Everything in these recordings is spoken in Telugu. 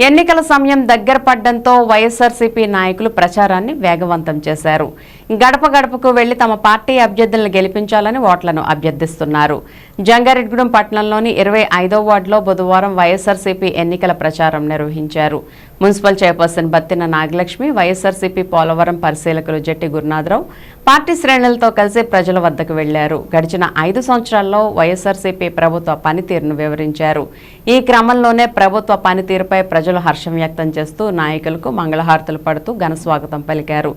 ఎన్నికల సమయం దగ్గర పడడంతో వైఎస్ఆర్సీపీ నాయకులు ప్రచారాన్ని వేగవంతం చేశారు. గడప గడపకు వెళ్లి తమ పార్టీ అభ్యర్థులను గెలిపించాలని ఓట్లను అభ్యర్థిస్తున్నారు. జంగారెడ్డిగూడెం పట్టణంలోని 25వ వార్డులో బుధవారం వైఎస్ఆర్సీపీ ఎన్నికల ప్రచారం నిర్వహించారు. మున్సిపల్ చైర్పర్సన్ బత్తిన నాగలక్ష్మి, వైఎస్ఆర్సీపీ పోలవరం పరిశీలకులు జట్టి గురునాథరావు పార్టీ శ్రేణులతో కలిసి ప్రజల వద్దకు వెళ్లారు. గడిచిన 5 సంవత్సరాల్లో వైఎస్ఆర్సీపీ ప్రభుత్వ పనితీరును వివరించారు. ఈ క్రమంలోనే ప్రభుత్వ పనితీరుపై ప్రజలు హర్షం వ్యక్తం చేస్తూ నాయకులకు మంగళహారతులు పడుతూ ఘనస్వాగతం పలికారు.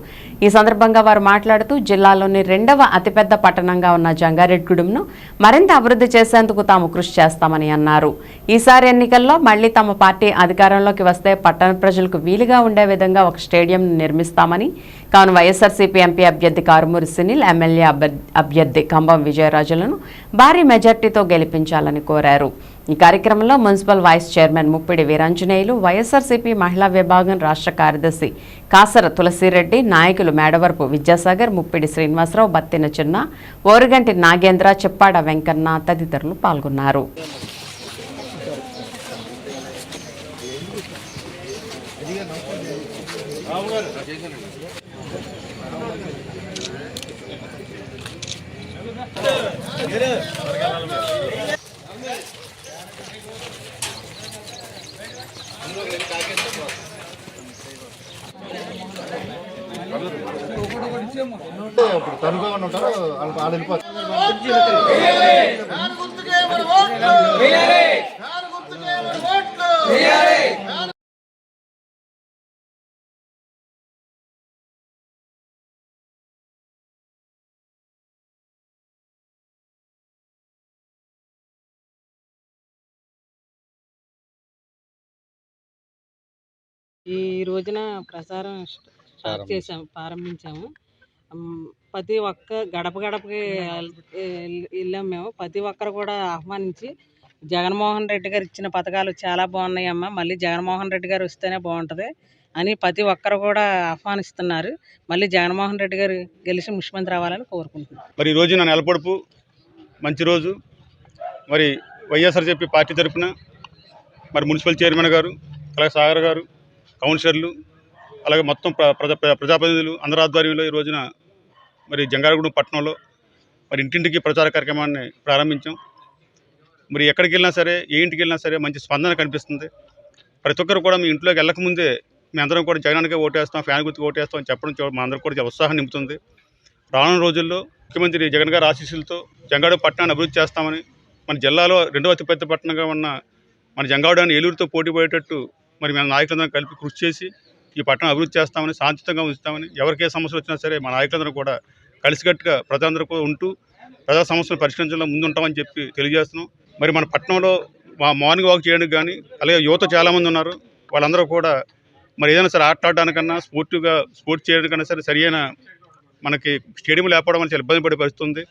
ఈ సందర్భంగా వారు మాట్లాడుతూ జిల్లాలోని 2వ అతిపెద్ద పట్టణంగా ఉన్న జంగారెడ్డిగూడెంను మరింత అభివృద్ధి చేసేందుకు తాము కృషి చేస్తామని అన్నారు. ఈసారి ఎన్నికల్లో మళ్లీ తమ పార్టీ అధికారంలోకి వస్తే పట్టణ ప్రజలకు వీలుగా ఉండే విధంగా ఒక స్టేడియం నిర్మిస్తామని, కావున వైఎస్ఆర్సీపీ ఎంపీ అభ్యర్థి కారుమూరి సునీల్, ఎమ్మెల్యే అభ్యర్థి కంబం విజయరాజులను భారీ మెజార్టీతో గెలిపించాలని కోరారు. ఈ కార్యక్రమంలో municipal vice chairman Muppidi Veeranjaneyulu, YSRCP మహిళా విభాగం రాష్ట్ర కార్యదర్శి కాసర తులసిరెడ్డి, నాయకులు మేడవరపు విద్యాసాగర్, ముప్పిడి శ్రీనివాసరావు, బత్తిన చిన్న, ఓరుగంటి నాగేంద్ర, చెప్పాడ వెంకన్న తదితరులు పాల్గొన్నారు. ఈ రోజున ప్రసారం స్టార్ట్ చేసాము, ప్రారంభించాము. ప్రతి ఒక్క గడప గడపకి వెళ్ళాము. మేము ప్రతి ఒక్కరు కూడా ఆహ్వానించి జగన్మోహన్ రెడ్డి గారు ఇచ్చిన పథకాలు చాలా బాగున్నాయమ్మా, మళ్ళీ జగన్మోహన్ రెడ్డి గారు వస్తేనే బాగుంటుంది అని ప్రతి ఒక్కరు కూడా ఆహ్వానిస్తున్నారు. మళ్ళీ జగన్మోహన్ రెడ్డి గారు గెలిచి ముఖ్యమంత్రి అవ్వాలని కోరుకుంటున్నాను. మరి ఈ రోజు నా నెలపొడుపు మంచి రోజు. మరి వైఎస్ఆర్సీపీ పార్టీ తరఫున మరి మున్సిపల్ చైర్మన్ గారు, అలాగే సాగర్ గారు, కౌన్సిలర్లు, అలాగే మొత్తం ప్రజాప్రతినిధులు అందరి ఆధ్వర్యంలో ఈ రోజున మరి జంగారెడ్డిగూడెం పట్టణంలో మరి ఇంటింటికి ప్రచార కార్యక్రమాన్ని ప్రారంభించాం. మరి ఎక్కడికి వెళ్ళినా సరే, ఏ ఇంటికి వెళ్ళినా సరే మంచి స్పందన కనిపిస్తుంది. ప్రతి ఒక్కరు కూడా మీ ఇంట్లోకి వెళ్ళకముందే మీ అందరం కూడా జగనానికే ఓటేస్తాం, ఫ్యాన్ గుర్తుకు ఓటేస్తాం అని చెప్పడం మా అందరికీ కూడా ఉత్సాహం నింపుతుంది. రానున్న రోజుల్లో ముఖ్యమంత్రి జగన్ గారి ఆశీస్సులతో జంగారెడ్డి పట్టణాన్ని అభివృద్ధి చేస్తామని, మన జిల్లాలో 2వ అతిపెద్ద పట్టణంగా ఉన్న మన జంగారెడ్డిని ఏలూరుతో పోటీ పడేటట్టు మరి మన నాయకులందరం కలిపి కృషి చేసి ఈ పట్టణం అభివృద్ధి చేస్తామని, శాంతియుతంగా ఉంచుతామని, ఎవరికే సమస్యలు వచ్చినా సరే మా నాయకులందరూ కూడా కలిసికట్టుగా ప్రజలందరూ కూడా ఉంటూ ప్రజా సమస్యలు పరిష్కరించడంలో ముందుంటామని చెప్పి తెలియజేస్తున్నాం. మరి మన పట్టణంలో మార్నింగ్ వాక్ చేయడానికి కానీ, అలాగే యువత చాలామంది ఉన్నారు. వాళ్ళందరూ కూడా మరి ఏదైనా సరే ఆటలాడడానికన్నా, స్పోర్ట్స్ చేయడానికన్నా సరే సరియైన మనకి స్టేడియం లేకపోవడం వల్ల చాలా ఇబ్బంది పడే పరిస్థితి ఉంది.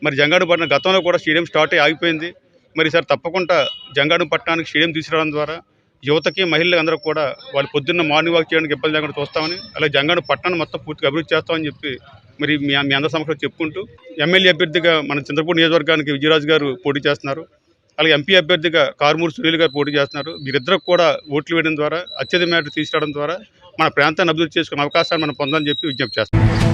మరి జంగారెడ్డి పట్టణం గతంలో కూడా స్టేడియం స్టార్ట్ అయ్యి ఆగిపోయింది. మరి ఈసారి తప్పకుండా జంగారెడ్డి పట్టణానికి స్టేడియం తీసుకురావడం ద్వారా యువతకి, మహిళలకు అందరూ కూడా వాళ్ళు పొద్దున్న మార్నింగ్ వాక్ చేయడానికి ఇబ్బంది లేకుండా చూస్తామని, అలాగే జంగారెడ్డి పట్టణాన్ని మొత్తం పూర్తిగా అభివృద్ధి చేస్తామని చెప్పి మరి మీ అందరి సమక్షంలో చెప్పుకుంటూ, ఎమ్మెల్యే అభ్యర్థిగా మన చంద్రపూడి నియోజకవర్గానికి విజయరాజు గారు పోటీ చేస్తున్నారు. అలాగే ఎంపీ అభ్యర్థిగా కారుమూరి సునీల్ గారు పోటీ చేస్తున్నారు. వీరిద్దరికి కూడా ఓట్లు వేయడం ద్వారా, అత్యధిక మేరకు తీసుకురావడం ద్వారా మన ప్రాంతాన్ని అభివృద్ధి చేసుకునే అవకాశాన్ని మనం పొందాలని చెప్పి విజ్ఞప్తి చేస్తాం.